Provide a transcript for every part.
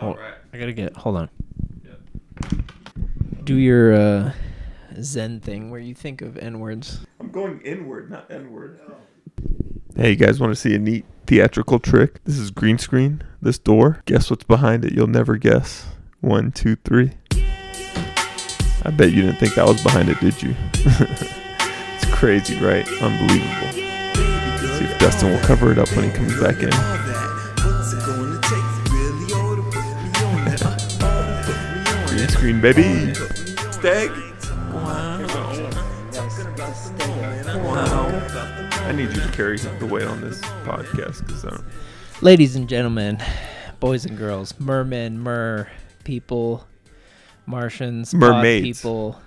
All right. Hold on. Yeah. Do your Zen thing where you think of N-words. I'm going inward, not N-word. Hey, you guys want to see a neat theatrical trick? This is green screen. This door. Guess what's behind it? You'll never guess. 1, 2, 3. I bet you didn't think that was behind it, did you? It's crazy, right? Unbelievable. See if Dustin will cover it up when he comes back in. Green screen, baby. Stag. Wow. I need you to carry the weight on this podcast, because Ladies and gentlemen, boys and girls, mermen, people, Martians, mermaids. people.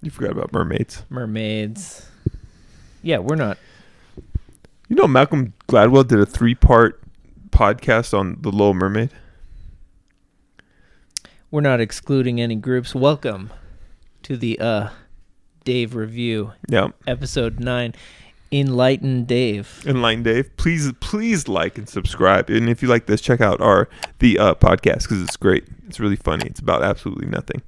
You forgot about mermaids. Mermaids. Yeah, we're not. You know, Malcolm Gladwell did a 3-part podcast on The Little Mermaid. We're not excluding any groups. Welcome to the Dave review. Yeah. Episode 9. Enlightened Dave. Enlightened Dave. Please like and subscribe. And if you like this, check out the podcast, because it's great. It's really funny. It's about absolutely nothing.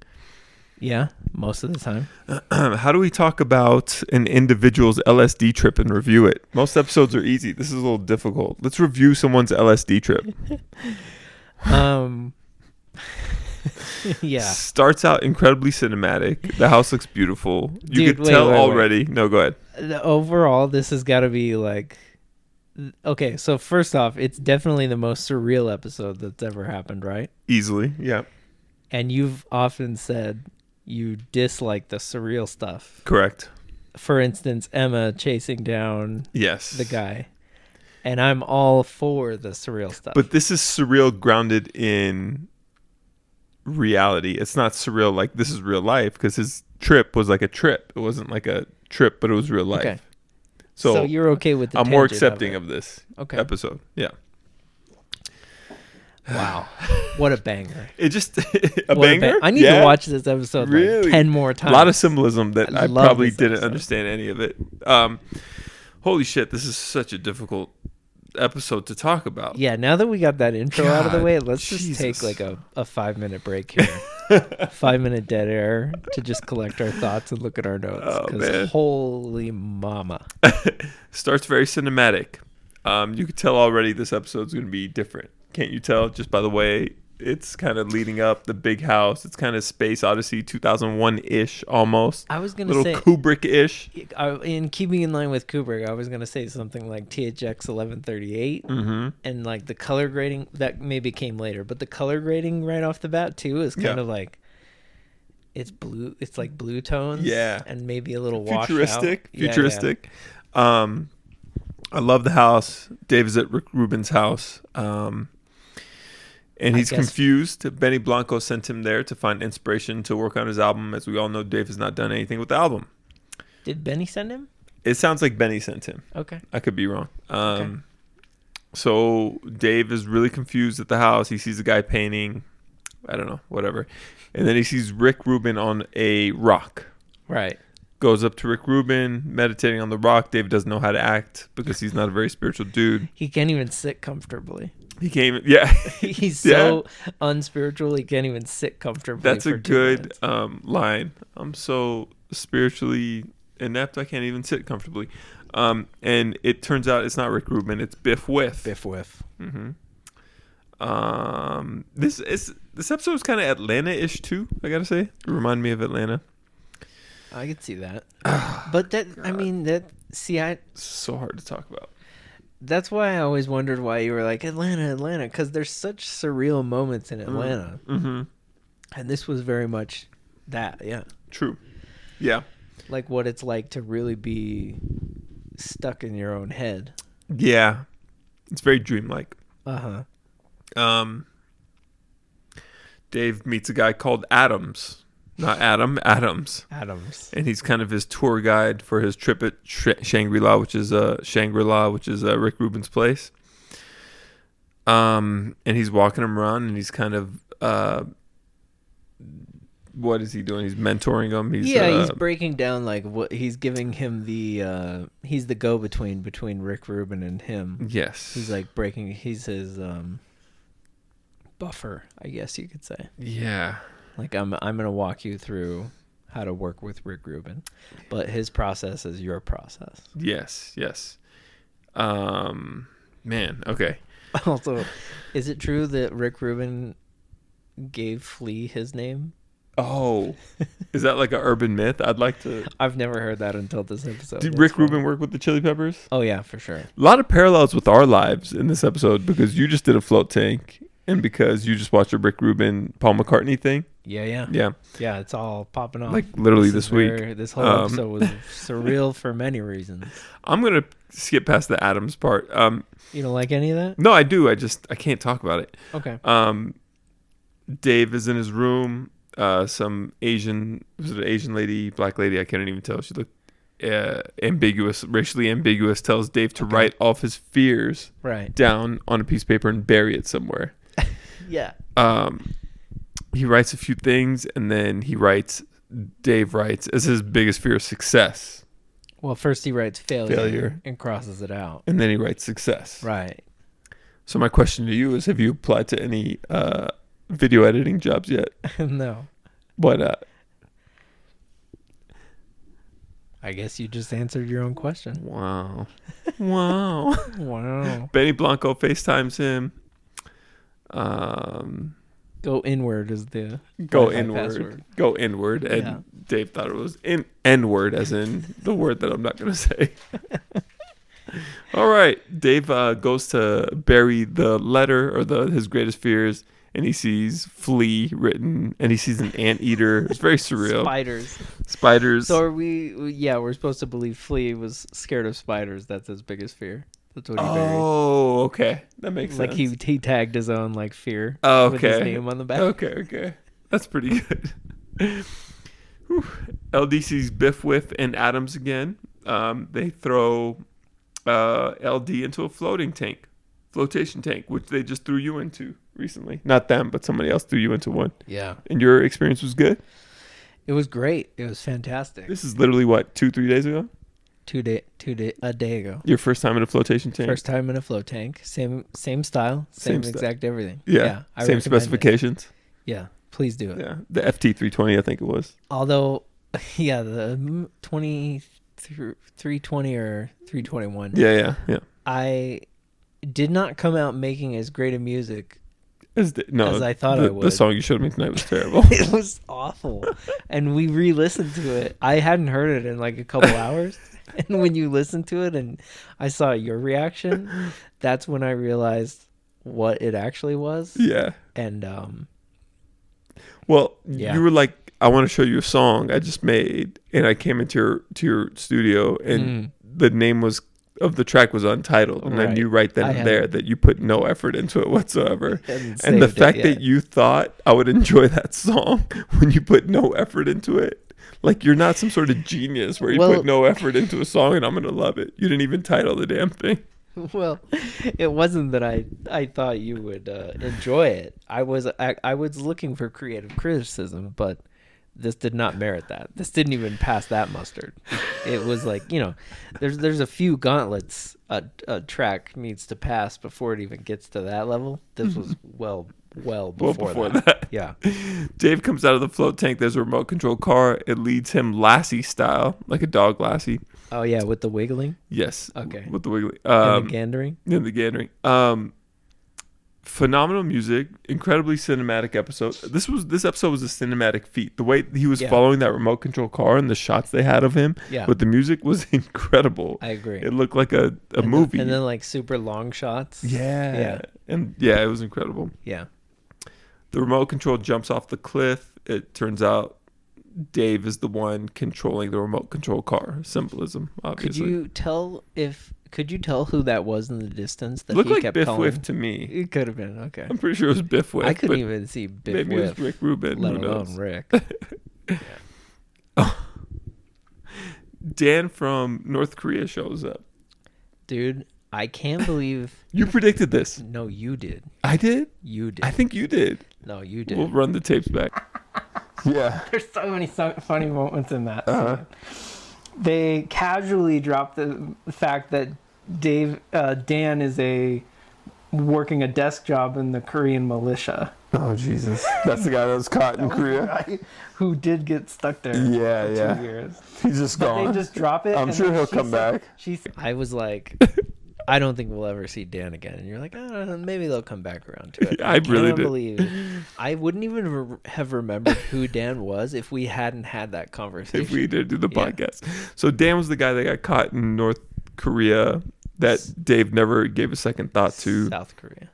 Yeah, most of the time. How do we talk about an individual's LSD trip and review it? Most episodes are easy. This is a little difficult. Let's review someone's LSD trip. Yeah. Starts out incredibly cinematic. The house looks beautiful. You Dude, could tell wait. already. No, go ahead. Overall, this has got to be like... Okay, so first off, it's definitely the most surreal episode that's ever happened, right? Easily, yeah. And you've often said you dislike the surreal stuff. Correct. For instance, Emma chasing down Yes. the guy. And I'm all for the surreal stuff. But this is surreal grounded in reality. It's not surreal like this is real life, because his trip was like a trip. It wasn't like a trip, but it was real life. Okay. So you're okay with the I'm more tangent accepting of of this Okay. episode. Yeah. Wow. What a banger. It just a banger? I need to watch this episode Really? like 10 more times. A lot of symbolism that I love probably this didn't episode. understand any of it. Holy shit, this is such a difficult episode to talk about. Yeah, now that we got that intro out of the God, way, let's just Jesus. take like a 5-minute break here. 5-minute dead air to just collect our thoughts and look at our notes. Oh, Because man. holy mama. Starts very cinematic. You could tell already this episode's going to be different. Can't you tell just by the way it's kind of leading up? The big house. It's kind of Space Odyssey 2001-ish almost. I was going to say... Kubrick-ish. In keeping in line with Kubrick, I was going to say something like THX 1138. Mm-hmm. And like the color grading, that maybe came later. But the color grading right off the bat too is kind of like... It's blue. It's like blue tones. Yeah. And maybe a little washed Futuristic. out. Futuristic. Yeah. I love the house. Dave is at Rick Rubin's house. And he's confused. Benny Blanco sent him there to find inspiration to work on his album. As we all know, Dave has not done anything with the album. Did Benny send him? It sounds like Benny sent him. Okay. I could be wrong. Okay. So Dave is really confused at the house. He sees a guy painting. I don't know, whatever. And then he sees Rick Rubin on a rock. Right. Goes up to Rick Rubin, meditating on the rock. Dave doesn't know how to act because he's not a very spiritual dude. He can't even sit comfortably. He came, yeah. He's so unspiritual, he can't even sit comfortably. That's for a 2 good minutes. line. I'm so spiritually inept, I can't even sit comfortably. And it turns out it's not Rick Rubin, it's Biff Wiff. Biff Wiff. Mm-hmm. This episode is kind of Atlanta-ish too, I gotta say. It reminded me of Atlanta. I could see that. But that, God. I mean, that, see, It's so hard to talk about. That's why I always wondered why you were like, Atlanta, because there's such surreal moments in Atlanta. Mm-hmm. And this was very much that, yeah. True. Yeah. Like what it's like to really be stuck in your own head. Yeah. It's very dreamlike. Uh-huh. Dave meets a guy called Adams. Not Adam, Adams. Adams. And he's kind of his tour guide for his trip at Shangri-La, which is Rick Rubin's place. And he's walking him around, and he's kind of what is he doing? He's mentoring him. He's breaking down like what he's giving him he's the go-between between Rick Rubin and him. Yes. He's like he's his buffer, I guess you could say. Yeah. Like I'm gonna walk you through how to work with Rick Rubin, but his process is your process. Yes. Man, okay. Also, is it true that Rick Rubin gave Flea his name? Oh, is that like an urban myth? I'd like to. I've never heard that until this episode. Did Rick Rubin work with the Chili Peppers? Oh yeah, for sure. A lot of parallels with our lives in this episode because you just did a float tank and because you just watched a Rick Rubin Paul McCartney thing. Yeah. It's all popping off. Like literally this week. This whole episode was surreal for many reasons. I'm gonna skip past the Adams part. You don't like any of that? No, I do. I can't talk about it. Okay. Dave is in his room. Some Asian lady, black lady, I can't even tell. She looked racially ambiguous, tells Dave to write off his fears down on a piece of paper and bury it somewhere. Yeah. He writes a few things and then Dave writes as his biggest fear success. Well, first he writes failure and crosses it out. And then he writes success. Right. So my question to you is, have you applied to any video editing jobs yet? No. What? I guess you just answered your own question. Wow. Benny Blanco FaceTimes him. Go inward is the password. Go inward. And Dave thought it was N-word, as in the word that I'm not going to say. All right. Dave goes to bury the letter or his greatest fears, and he sees Flea written, and he sees an anteater. It's very surreal. Spiders. So we're supposed to believe Flea was scared of spiders. That's his biggest fear. That's what he buried. Oh, okay. That makes sense. Like he tagged his own fear with his name on the back. Okay. That's pretty good. LD sees Biff Wiff and Adams again. They throw LD into a flotation tank, which they just threw you into recently. Not them, but somebody else threw you into one. Yeah. And your experience was good? It was great. It was fantastic. This is literally what, 2-3 days ago? A day ago. Your first time in a flotation tank? First time in a float tank. Same style, same exact everything. Yeah. Same specifications. Yeah. Please do it. Yeah. The FT320, I think it was. Although, yeah, the 320 or 321. Yeah. I did not come out making as great a music as I thought I would. The song you showed me tonight was terrible. It was awful. And we re-listened to it. I hadn't heard it in a couple hours. And when you listened to it and I saw your reaction, that's when I realized what it actually was. Yeah. And you were like, I want to show you a song I just made, and I came into your studio, and the name of the track was Untitled, and I knew right then and there that you put no effort into it whatsoever. And the fact that you thought I would enjoy that song when you put no effort into it. Like, you're not some sort of genius where you put no effort into a song and I'm going to love it. You didn't even title the damn thing. Well, it wasn't that I thought you would enjoy it. I was looking for creative criticism, but this did not merit that. This didn't even pass that mustard. It was there's a few gauntlets a track needs to pass before it even gets to that level. This was well before that. Yeah. Dave comes out of the float tank. There's a remote control car. It leads him Lassie style, like a dog Lassie. Oh yeah, with the wiggling. Yes. Okay. With the wiggling. And the gandering. And the gandering. Phenomenal music, incredibly cinematic episode. This episode was a cinematic feat. The way he was following that remote control car and the shots they had of him with the music was incredible. I agree. It looked like a movie. And then super long shots. Yeah. And it was incredible. Yeah. The remote control jumps off the cliff. It turns out Dave is the one controlling the remote control car. Symbolism, obviously. Could you tell who that was in the distance? That looked he like kept Biff calling? Whiff to me. It could have been, okay. I'm pretty sure it was Biff Whiff. I couldn't even see Biff maybe Whiff. It was Rick Rubin. Let alone Rick. Dan from North Korea shows up. Dude, I can't believe... You predicted this. No, you did. I did? You did. I think you did. No, you did. We'll run the tapes back. Yeah. There's so many funny moments in that. They casually dropped the fact that Dan is a working a desk job in the Korean militia. Oh Jesus, that's the guy that was caught in Korea. Guy who did get stuck there for 2 years. He's just But gone. they just drop it. I'm and sure then he'll she come said- back. I was like, I don't think we'll ever see Dan again. And you're like, oh, maybe they'll come back around to it. I really can't did. believe I wouldn't even have remembered who Dan was if we hadn't had that conversation. If we did do the Yeah. podcast. So Dan was the guy that got caught in North Korea that Dave never gave a second thought to. South Korea.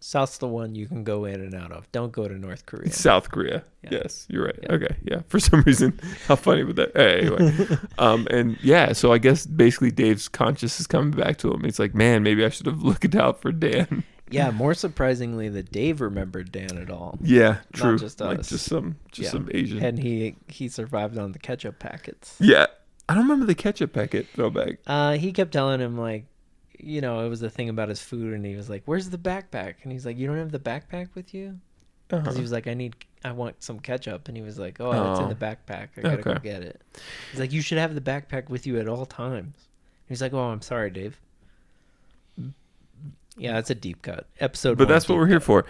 South's the one you can go in and out of. Don't go to North Korea. South Korea. Yeah. Yes, you're right. Yeah. Okay, yeah. For some reason, how funny would that? Anyway, and yeah. So I guess basically Dave's conscience is coming back to him. He's like, man, maybe I should have looked out for Dan. Yeah, more surprisingly that Dave remembered Dan at all. Yeah, true. Not just like us. just some Asian. And he survived on the ketchup packets. Yeah, I don't remember the ketchup packet throwback. He kept telling him, like, you know, it was a thing about his food, and he was like, where's the backpack? And he's like, you don't have the backpack with you? Because he was like, I want some ketchup. And he was like, oh, it's in the backpack. I gotta go get it. He's like, you should have the backpack with you at all times. He's like, oh, I'm sorry, Dave. Yeah, it's a deep cut episode. But that's what we're here for.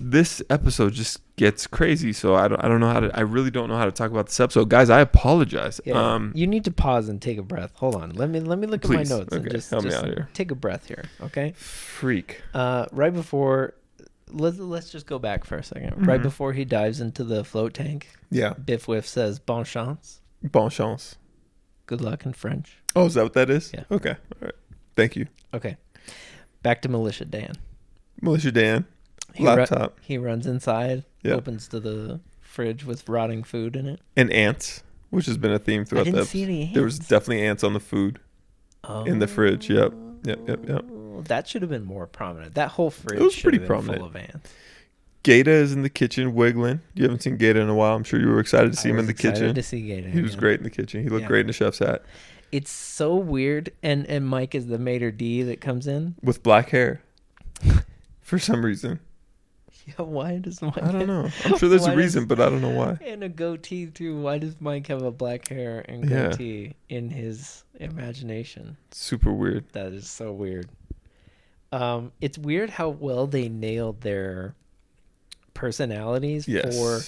This episode just gets crazy, so I don't know how to. I really don't know how to talk about this episode, guys. I apologize. Yeah, you need to pause and take a breath. Hold on. Let me look Please. at my notes and just help me out here. take a breath here. Okay. Freak. Right before, let's just go back for a 2nd. Mm-hmm. Right before he dives into the float tank, Yeah. Biff Wiff says "Bon chance," Bon chance. good luck in French. Oh, is that what that is? Yeah. Okay. All right. Thank you. Okay. Back to Militia Dan. Militia Dan. He Laptop. He runs inside, Yeah. opens to the fridge with rotting food in it. And ants, which has been a theme throughout didn't the see any There was ants. definitely ants on the food in the fridge. Yep. That should have been more prominent. That whole fridge was should pretty have been prominent. full of ants. Gata is in the kitchen wiggling. You haven't seen Gata in a while. I'm sure you were excited to see him in the Excited kitchen. to see Gator. He was great in the kitchen. He looked Yeah. great in the chef's hat It's so weird. And Mike is the maitre d' that comes in. with black hair for some reason. Yeah, why does Mike I don't know. I'm sure there's Why a does- reason, but I don't know why. and a goatee too? Why does Mike have a black hair and Yeah. goatee in his imagination? Super weird. That is so weird. It's weird how well they nailed their personalities Yes. for,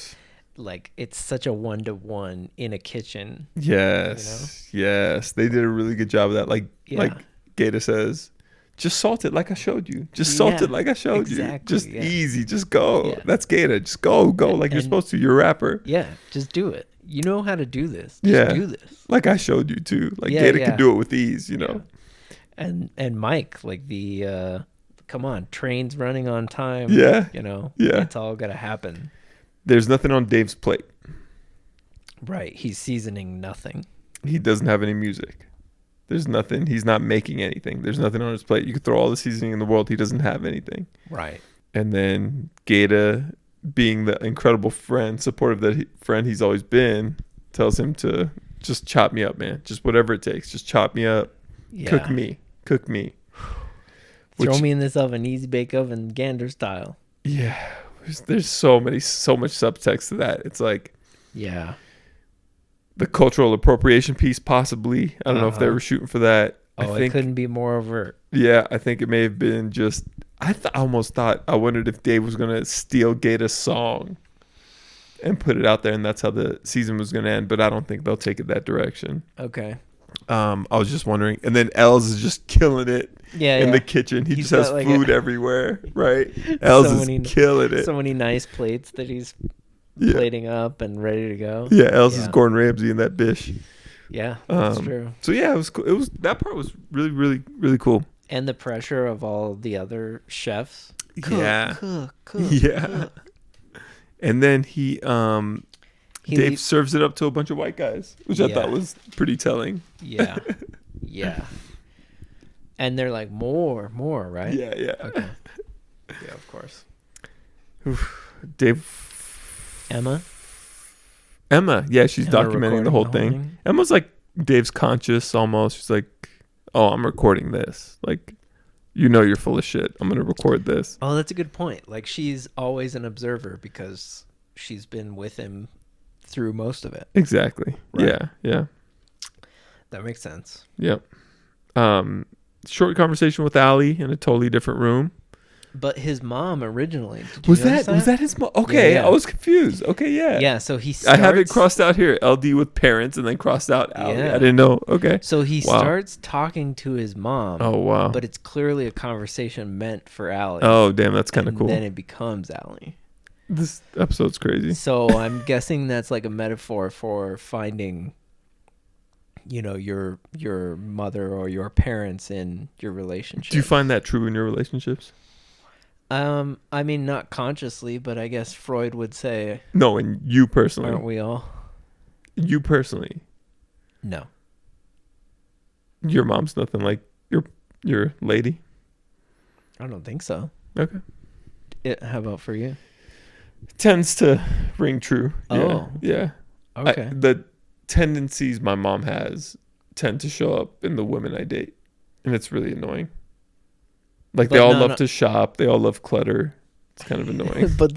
like, it's such a 1-to-1 in a kitchen. Yes. Yes. They did a really good job of that. Like Yeah. Gata says, just salt it like I showed you. Just salt Yeah, it like I showed you. exactly, Just yeah. easy. Just go. Yeah. That's Gata. Just go like you're And- supposed to. You're a rapper. Yeah, just do it. You know how to do this. Just Yeah. do this. Like I showed you too. Like Yeah, Gata yeah. could do it with ease, you know. And Mike, like the come on, train's running on time. Yeah. You know, Yeah. it's all gotta happen. There's nothing on Dave's plate. Right. He's seasoning nothing. He doesn't have any music. There's nothing. He's not making anything. There's nothing on his plate. You could throw all the seasoning in the world. He doesn't have anything. Right. And then Gata, being the incredible friend, supportive friend he's always been, tells him to just chop me up, man. Just whatever it takes. Just chop me up. Yeah. Cook me. Throw Which- me in this oven, easy bake oven, Gander style. Yeah. There's so much subtext to that. It's like Yeah. the cultural appropriation piece, possibly. I don't know if they were shooting for that. Oh, it couldn't be more overt. Yeah, I think it may have been just. I wondered if Dave was gonna steal Gata's song and put it out there, and that's how the season was gonna end. But I don't think they'll take it that direction. Okay. I was just wondering, and then Els is just killing it Yeah. in yeah. the kitchen. He He's just has got, like, food everywhere, right? Els is killing it. So many nice plates that he's Yeah. plating up and ready to go. Yeah, Els is Yeah. Gordon Ramsay in that dish. Yeah, that's Um, true. So yeah, it was cool. That part was really, really, really cool. And the pressure of all the other chefs. Yeah. Cook. Yeah. cook. And then He Dave leaves- serves it up to a bunch of white guys, which I Yeah. thought was pretty telling. Yeah. Yeah. And they're like, more, right? Yeah, yeah. Okay. Yeah, of course. Dave. Emma, Yeah, she's Emma documenting the whole thing. Emma's like Dave's conscious almost. She's like, oh, I'm recording this. Like, you know you're full of shit. I'm going to record this. Oh, that's a good point. Like, she's always an observer because she's been with him through most of it. Exactly. Right. Yeah, yeah. That makes sense. Yep. short conversation with Allie in a totally different room. But his mom originally. Did you notice was that his mom? Okay, Yeah. I was confused. Okay, yeah. Yeah, so he I starts... have it crossed out here. LD with parents and then crossed out Allie. Yeah. I didn't know. Okay. So he Wow. starts talking to his mom. Oh, wow. But it's clearly a conversation meant for Allie. Oh, damn, that's kind of and cool. then it becomes Allie. This episode's crazy. So I'm guessing that's like a metaphor for finding, you know, your mother or your parents in your relationship. Do you find that true in your relationships? I mean, not consciously, but I guess Freud would say, No, and you personally. aren't we all? You personally. No. Your mom's nothing like your lady? I don't think so. Okay. How about for you? Tends to ring true. Oh. Yeah. Okay. The tendencies my mom has tend to show up in the women I date. And it's really annoying. Like, they all love to shop. They all love clutter. It's kind of annoying. But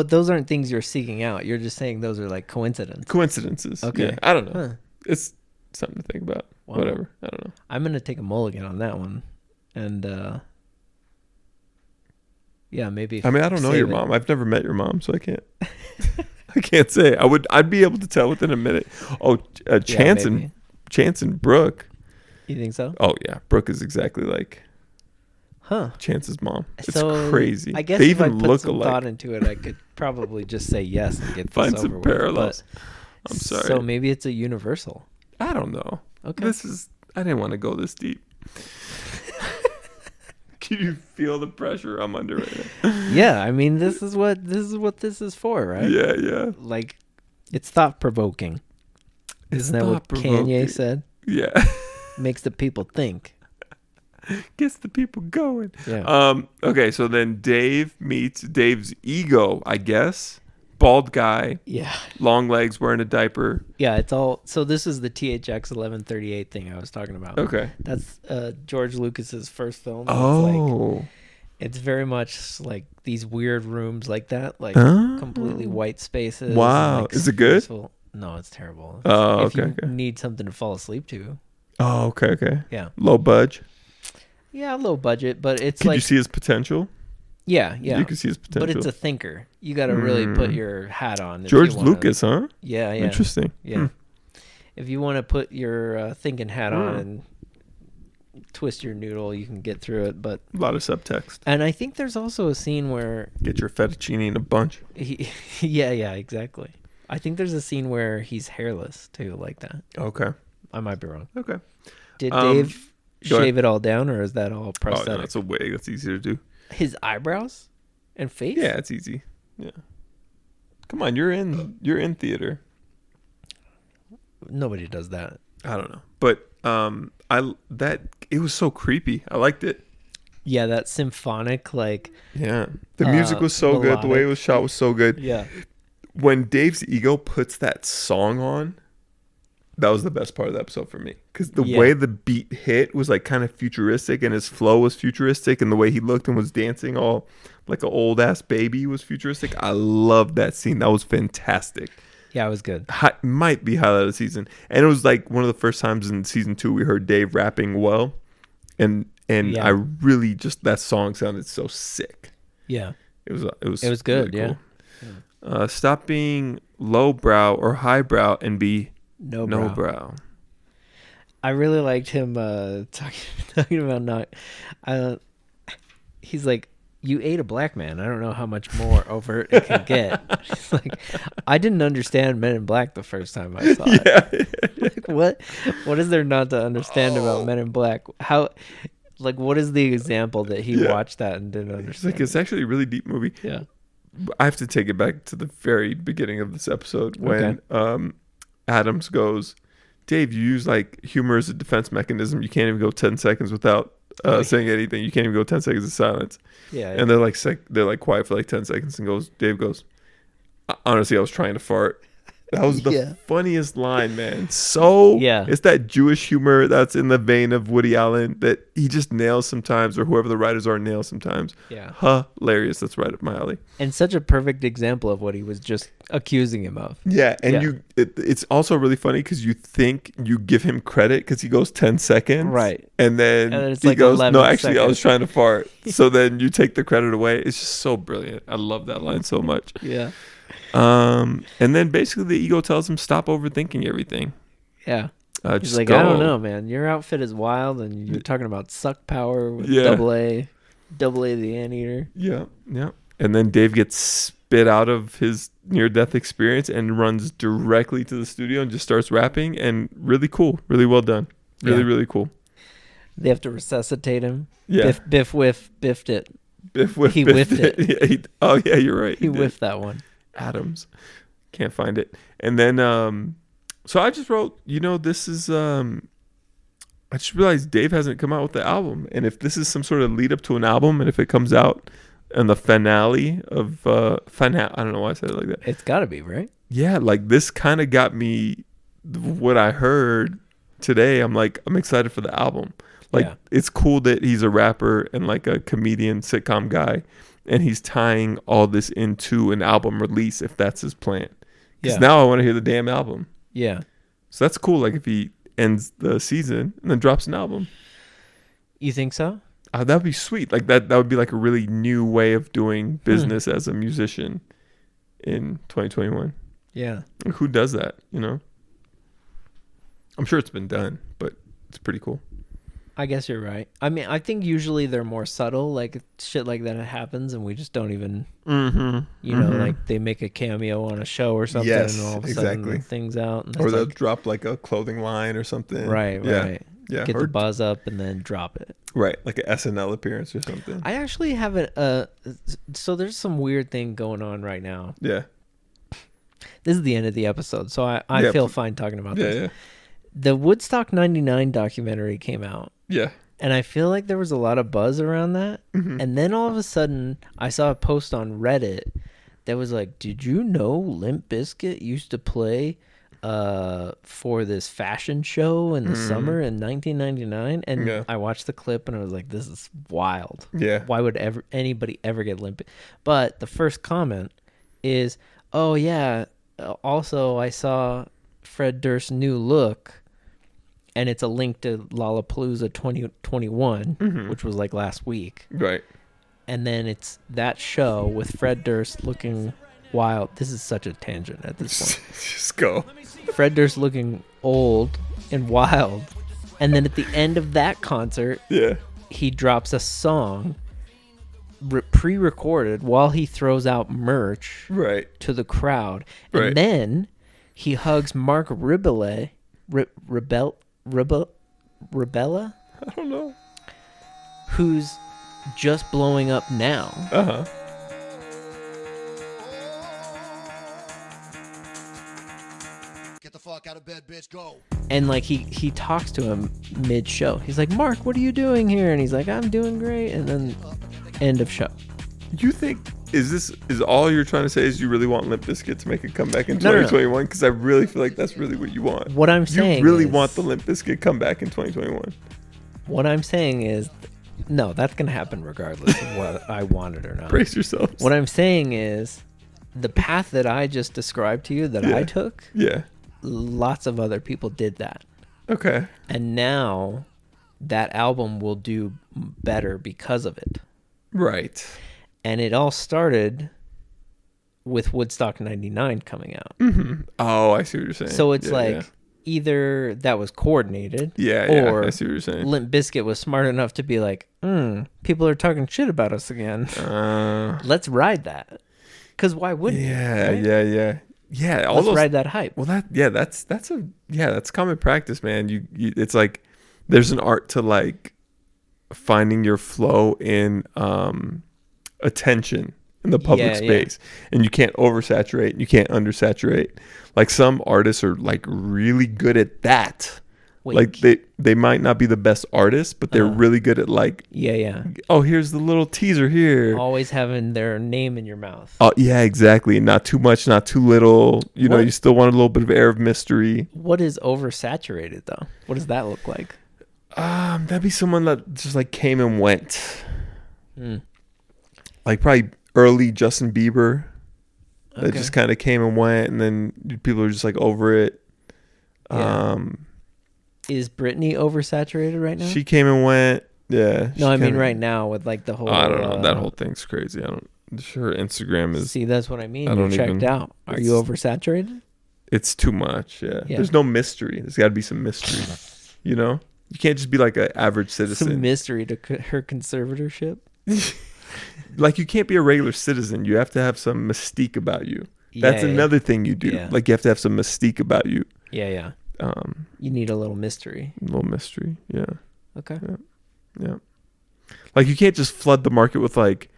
those aren't things you're seeking out. You're just saying those are like Coincidences. Okay. Yeah, I don't know. Huh. It's something to think about. Wow. Whatever. I don't know. I'm going to take a mulligan on that one. And, yeah, maybe. I mean, I don't know your mom. I've never met your mom, so I can't. I can't say. I'd be able to tell within a minute. Oh, Chance and Brooke. You think so? Oh yeah, Brooke is exactly like Chance's mom. It's crazy. I guess they if even I put look some alike. thought into it, I could probably just say yes and get Find this some over parallels. with. I'm sorry. So maybe it's a universal. I don't know. Okay. I didn't want to go this deep. Can you feel the pressure I'm under right now? Yeah, I mean, this is what this is for, right? Yeah, yeah. Like, it's thought provoking. Isn't that what Kanye said? Yeah. Makes the people think. Gets the people going. Yeah. Okay, so then Dave meets Dave's ego, I guess. Bald guy. Yeah. Long legs, wearing a diaper. Yeah, it's all. So this is the THX 1138 thing I was talking about. Okay. That's George Lucas's first film. Oh. It's very much like these weird rooms like that, like completely white spaces. Wow. Like is it good? No, it's terrible. Oh, if okay. you need something to fall asleep to. Oh, okay. Yeah. Low budge. Yeah, low budget, but it's Can you see his potential? Yeah. You can see his potential. But it's a thinker. You got to really put your hat on. George Lucas, huh? Yeah. Interesting. Yeah. If you want to put your thinking hat on and twist your noodle, you can get through it. But a lot of subtext. And I think there's also a scene where get your fettuccine in a bunch. Yeah, exactly. I think there's a scene where he's hairless too, like that. Okay. I might be wrong. Okay. Did Dave shave it all down, or is that all prosthetic? Oh, no, that's a wig. That's easy to do. His eyebrows and face? Yeah, it's easy. Yeah. Come on, you're in theater. Nobody does that. I don't know, but it was so creepy. I liked it. Yeah, that symphonic Yeah, the music was so melodic. good. The way it was shot was so good. Yeah. When Dave's ego puts that song on, that was the best part of the episode for me, because the way the beat hit was like kind of futuristic, and his flow was futuristic, and the way he looked and was dancing all like an old ass baby was futuristic. I loved that scene. That was fantastic. Yeah, it was good. Might be highlight of the season, and it was like one of the first times in season 2 we heard Dave rapping well, and I really just, that song sounded so sick. Yeah, it was good. Really cool. Stop being lowbrow or highbrow and be no brow. I really liked him talking about not. He's like, you ate a black man. I don't know how much more overt it can get. It's like, I didn't understand Men in Black the first time I saw it. Like, what is there not to understand about Men in Black? How, like, what is the example that he watched that and didn't understand? It's actually a really deep movie. Yeah. I have to take it back to the very beginning of this episode when Adams goes, Dave, you use like humor as a defense mechanism. You can't even go 10 seconds without saying anything. You can't even go 10 seconds of silence. Yeah. And they're like quiet for like 10 seconds, and Dave goes, honestly, I was trying to fart. That was the Yeah. funniest line, man. So Yeah. it's that Jewish humor that's in the vein of Woody Allen that he just nails sometimes, or whoever the writers are nails sometimes. Yeah. Hilarious. That's right up my alley. And such a perfect example of what he was just accusing him of. Yeah, and Yeah. it's also really funny because you think you give him credit because he goes 10 seconds. Right. And then it's he like goes, 11 no, actually, I seconds. was trying to fart. So then you take the credit away. It's just so brilliant. I love that line so much. Yeah. And then basically the ego tells him, stop overthinking everything. Yeah. He's Just like, go. I don't know, man. Your outfit is wild, and you're talking about suck power with Yeah. double A the anteater. Yeah, yeah. And then Dave gets spit out of his near-death experience and runs directly to the studio and just starts rapping. And really cool. Really well done. Really, Yeah. really cool. They have to resuscitate him. Yeah. Biff Wiff biffed it. Biff Wiff. He whiffed it. Yeah, yeah, you're right. He did. whiffed that one. Adams. Can't find it. And then so I just wrote, this is I just realized Dave hasn't come out with the album. And if this is some sort of lead up to an album, and if it comes out in the finale of I don't know why I said it like that. It's got to be, right? Yeah, like this kind of got me what I heard today. I'm excited for the album. Like Yeah. it's cool that he's a rapper and like a comedian sitcom guy, and he's tying all this into an album release if that's his plan. Because Yeah. now I want to hear the damn album. Yeah. So that's cool. Like if he ends the season and then drops an album, You think so? that'd be sweet. Like that would be like a really new way of doing business as a musician in 2021. Yeah. Like, who does that? I'm sure it's been done, but it's pretty cool. I guess you're right. I mean, I think usually they're more subtle, like shit like that happens, and we just don't even, like they make a cameo on a show or something, Yes, and all of a exactly. sudden the thing's out, and Or it's they'll like, drop like a clothing line or something. right, Yeah. right, Yeah. get Or- the buzz up and then drop it. Right. Like an SNL appearance or something. I actually have so there's some weird thing going on right now. Yeah. This is the end of the episode, so I Yeah, feel fine talking about Yeah. this. Yeah. The Woodstock 99 documentary came out. Yeah. And I feel like there was a lot of buzz around that. Mm-hmm. And then all of a sudden, I saw a post on Reddit that was like, did you know Limp Bizkit used to play for this fashion show in the summer in 1999? And Yeah. I watched the clip and I was like, this is wild. Yeah. Why would anybody ever get Limp? But the first comment is, oh, yeah, also I saw Fred Durst's new look. And it's a link to Lollapalooza 2021, which was like last week. Right. And then it's that show with Fred Durst looking wild. This is such a tangent at this point. Just go. Fred Durst looking old and wild. And then at the end of that concert, Yeah. he drops a song pre-recorded while he throws out merch Right. to the crowd. And Right. then he hugs Mark Ribella, Rebella, I don't know. who's just blowing up now. Uh-huh. Get the fuck out of bed, bitch, go. And like he talks to him mid-show. He's like, Mark, what are you doing here? And he's like, I'm doing great. And then end of show. You think is all you're trying to say is you really want Limp Bizkit to make a comeback in No, no, no. 2021? Because I really feel like that's really what you want. What I'm saying You really is- want the Limp Bizkit comeback in 2021. What I'm saying is, no, that's going to happen regardless of what I want it or not. Brace yourselves. What I'm saying is, the path that I just described to you that I Yeah. took, Yeah. lots of other people did that. Okay. And now that album will do better because of it. Right. And it all started with Woodstock 99 coming out. Mm-hmm. Oh, I see what you're saying. So it's Yeah, like either that was coordinated, yeah, or I see what you're saying. Limp Bizkit was smart enough to be like, people are talking shit about us again. Let's ride that. Because why wouldn't you? Yeah, right? yeah. All Let's those, ride that hype. Well, that's common practice, man. You it's like there's an art to like finding your flow in attention in the public space, and you can't oversaturate, you can't undersaturate. Like some artists are like really good at that, Wait. Like they might not be the best artists, but they're really good at like, yeah. oh, here's the little teaser here. Always having their name in your mouth. Oh yeah, exactly. Not too much, not too little. You know, you still want a little bit of air of mystery. What is oversaturated though? What does that look like? That'd be someone that just like came and went. Like probably early Justin Bieber. That just kind of came and went, and then people are just like over it. Yeah. Is Britney oversaturated right now? She came and went. Yeah. No, I mean right now with like the whole. I don't know. That whole thing's crazy. Her Instagram is. See, that's what I mean. You're checked out. Are you oversaturated? It's too much. Yeah. There's no mystery. There's got to be some mystery. You know, you can't just be like an average citizen. Some mystery to her conservatorship. Like you can't be a regular citizen. You have to have some mystique about you. That's another thing you do. Like you have to have some mystique about you. Yeah. You need a little mystery. A little mystery. Yeah. Okay. Yeah. Like you can't just flood the market with like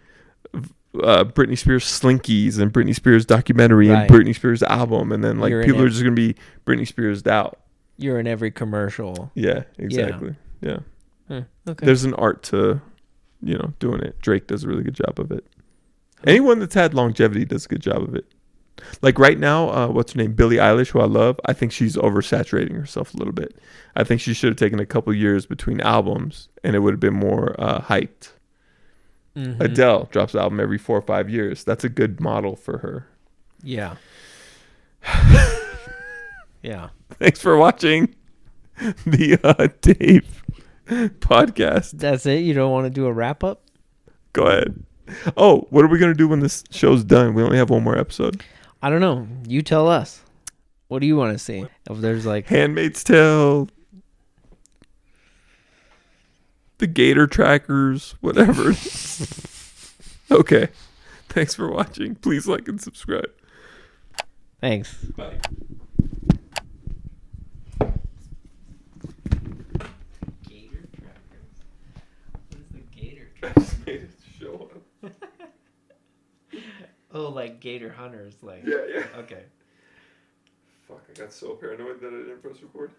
Britney Spears slinkies and Britney Spears documentary and Britney Spears album, and then like people are just gonna be Britney Spears out. You're in every commercial. Yeah. Exactly. Yeah. Okay. There's an art to, you know, doing it. Drake does a really good job of it. Anyone that's had longevity does a good job of it. Like right now, what's her name? Billie Eilish, who I love. I think she's oversaturating herself a little bit. I think she should have taken a couple years between albums, and it would have been more hyped. Adele drops an album every 4 or 5 years. That's a good model for her. Yeah. Yeah. Thanks for watching the Dave podcast. That's it? You don't want to do a wrap up? Go ahead. Oh, what are we going to do when this show's done? We only have one more episode. I don't know. You tell us. What do you want to see? If there's like Handmaid's Tale, the Gator Trackers, whatever. Okay. Thanks for watching. Please like and subscribe. Thanks. Bye. Gator Trackers. What is the Gator I just made it show up. Oh, like Gator Hunters, like. Yeah. Okay. Fuck, I got so paranoid that I didn't press record.